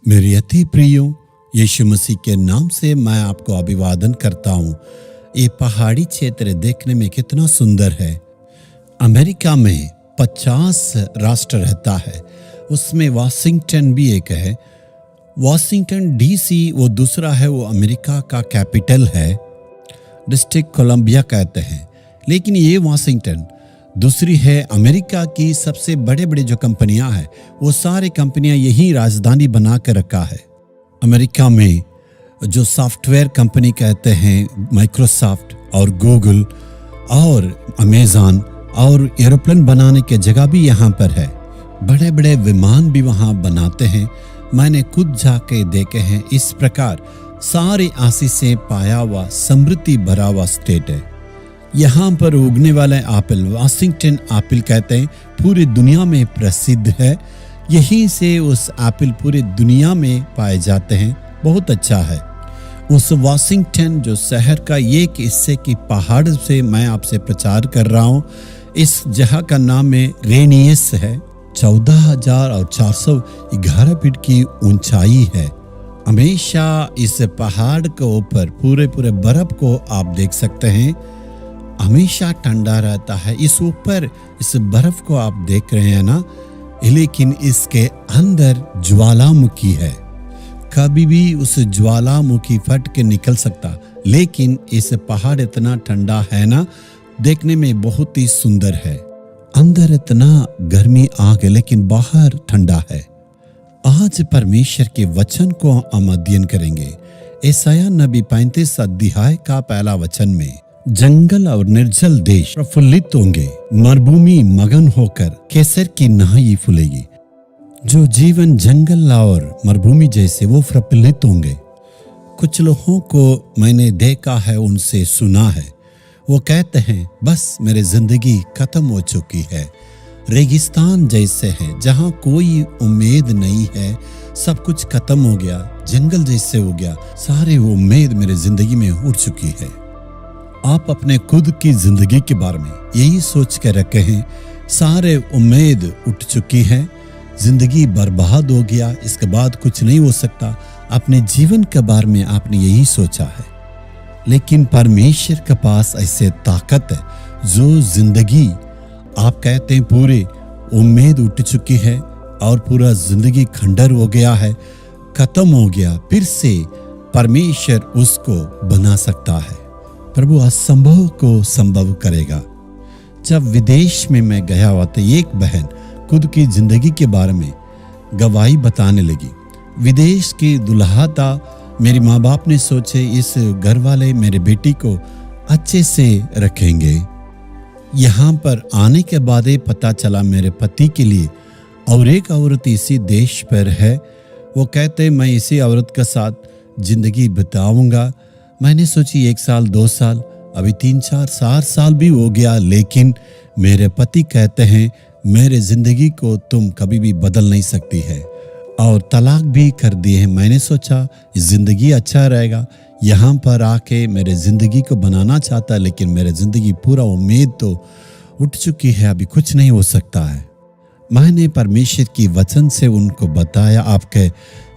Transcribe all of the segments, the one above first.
मेरे अति प्रियो, यीशु मसीह के नाम से मैं आपको अभिवादन करता हूँ। ये पहाड़ी क्षेत्र देखने में कितना सुंदर है। अमेरिका में 50 राष्ट्र रहता है, उसमें वाशिंगटन भी एक है। वाशिंगटन डीसी वो दूसरा है, वो अमेरिका का कैपिटल है, डिस्ट्रिक्ट कोलंबिया कहते हैं। लेकिन ये वाशिंगटन दूसरी है। अमेरिका की सबसे बड़े बड़े जो कंपनियां हैं वो सारी कंपनियां यही राजधानी बना कर रखा है। अमेरिका में जो सॉफ्टवेयर कंपनी कहते हैं, माइक्रोसॉफ्ट और गूगल और अमेज़न, और एरोप्लेन बनाने के जगह भी यहाँ पर है। बड़े बड़े विमान भी वहाँ बनाते हैं। मैंने खुद जाके देखे हैं। इस प्रकार सारी आशीष से पाया हुआ समृद्धि भरा हुआ स्टेट है। यहाँ पर उगने वाला एप्पल, वाशिंगटन एप्पल कहते हैं, पूरी दुनिया में प्रसिद्ध है। यहीं से उस एप्पल पूरी दुनिया में पाए जाते हैं। बहुत अच्छा है। उस वाशिंगटन जो शहर का एक हिस्से की पहाड़ से मैं आपसे प्रचार कर रहा हूँ। इस जगह का नाम में रेनियस है। 14,411 फीट की ऊंचाई है। हमेशा इस पहाड़ के ऊपर पूरे बर्फ को आप देख सकते हैं। हमेशा ठंडा रहता है। इस ऊपर इस बर्फ को आप देख रहे हैं ना, लेकिन इसके अंदर ज्वालामुखी है। कभी भी उस ज्वालामुखी फट के निकल सकता। लेकिन इस पहाड़ इतना ठंडा है ना, देखने में बहुत ही सुंदर है। अंदर इतना गर्मी आग है, लेकिन बाहर ठंडा है। आज परमेश्वर के वचन को हम अध्ययन करेंगे। यशायाह नबी 35 अध्याय का पहला वचन में, जंगल और निर्जल देश प्रफुल्लित होंगे, मरुभूमि मगन होकर केसर की नहाई फूलेगी। जो जीवन जंगल और मरुभूमि जैसे वो प्रफुल्लित होंगे। कुछ लोगों को मैंने देखा है, उनसे सुना है, वो कहते हैं बस मेरी जिंदगी खत्म हो चुकी है। रेगिस्तान जैसे है जहाँ कोई उम्मीद नहीं है, सब कुछ खत्म हो गया, जंगल जैसे हो गया, सारी उम्मीद मेरी जिंदगी में उड़ चुकी है। आप अपने खुद की जिंदगी के बारे में यही सोच के रखे हैं, सारे उम्मीद उठ चुकी है, जिंदगी बर्बाद हो गया, इसके बाद कुछ नहीं हो सकता। अपने जीवन के बारे में आपने यही सोचा है। लेकिन परमेश्वर के पास ऐसे ताकत है, जो जिंदगी आप कहते हैं पूरी उम्मीद उठ चुकी है और पूरा जिंदगी खंडर हो गया है, खत्म हो गया, फिर से परमेश्वर उसको बना सकता है। प्रभु असंभव को संभव करेगा। जब विदेश में मैं गया हुआ था, एक बहन खुद की जिंदगी के बारे में गवाही बताने लगी। विदेश की दुल्हा था। मेरे माँ बाप ने सोचे इस घर वाले मेरे बेटी को अच्छे से रखेंगे। यहाँ पर आने के बाद ही पता चला मेरे पति के लिए और एक औरत इसी देश पर है। वो कहते मैं इसी औरत के साथ जिंदगी बिताऊंगा। मैंने सोची 1 साल 2 साल, अभी 3-4 साल भी हो गया। लेकिन मेरे पति कहते हैं मेरे जिंदगी को तुम कभी भी बदल नहीं सकती है, और तलाक भी कर दिए हैं। मैंने सोचा जिंदगी अच्छा रहेगा, यहाँ पर आके मेरे जिंदगी को बनाना चाहता, लेकिन मेरे जिंदगी पूरा उम्मीद तो उठ चुकी है, अभी कुछ नहीं हो सकता है। मैंने परमेश्वर की वचन से उनको बताया, आपके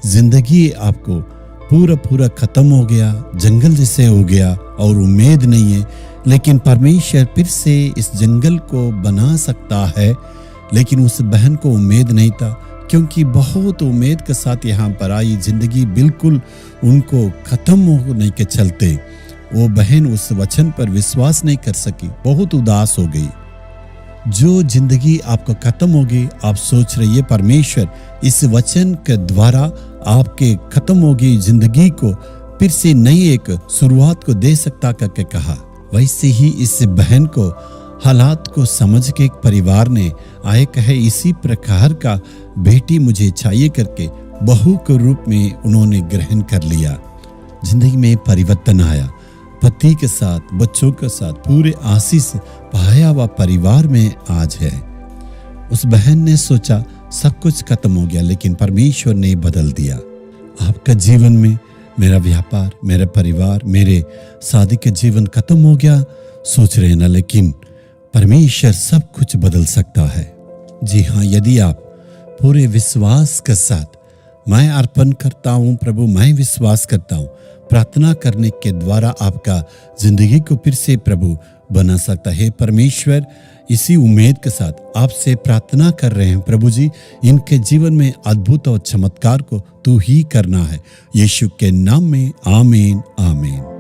जिंदगी आपको पूरा खत्म हो गया, जंगल जैसे हो गया और उम्मीद नहीं है। लेकिन परमेश्वर फिर से इस जंगल को बना सकता है। लेकिन उस बहन को उम्मीद नहीं था, क्योंकि बहुत उम्मीद के साथ यहाँ पर आई, जिंदगी बिल्कुल उनको खत्म होने के चलते वो बहन उस वचन पर विश्वास नहीं कर सकी, बहुत उदास हो गई। जो जिंदगी आपको खत्म होगी, आप सोच रही है परमेश्वर इस वचन के द्वारा आपके खत्म होगी जिंदगी को फिर से नई एक शुरुआत को दे सकता करके कहा। वैसे ही इस बहन को हालात को समझ के एक परिवार ने आए कहे इसी प्रकार का बेटी मुझे चाहिए करके बहू के रूप में उन्होंने ग्रहण कर लिया। जिंदगी में परिवर्तन आया। पति के साथ, बच्चों के साथ पूरे आशीष पाया हुआ परिवार में आज है। उस बहन ने सोचा सब कुछ खत्म हो गया, लेकिन परमेश्वर ने बदल दिया। आपका जीवन में मेरा व्यापार, मेरा परिवार, मेरे शादी के जीवन खत्म हो गया, सोच रहे ना, लेकिन परमेश्वर सब कुछ बदल सकता है। जी हाँ, यदि आप पूरे विश्वास के साथ, मैं अर्पण करता हूँ प्रभु, मैं विश्वास करता हूँ, प्रार्थना करने के द्वारा आपका जिंदगी को फिर से प्रभु बना सकता है। परमेश्वर इसी उम्मीद के साथ आपसे प्रार्थना कर रहे हैं, प्रभु जी इनके जीवन में अद्भुत और चमत्कार को तू ही करना है। यीशु के नाम में आमीन आमीन।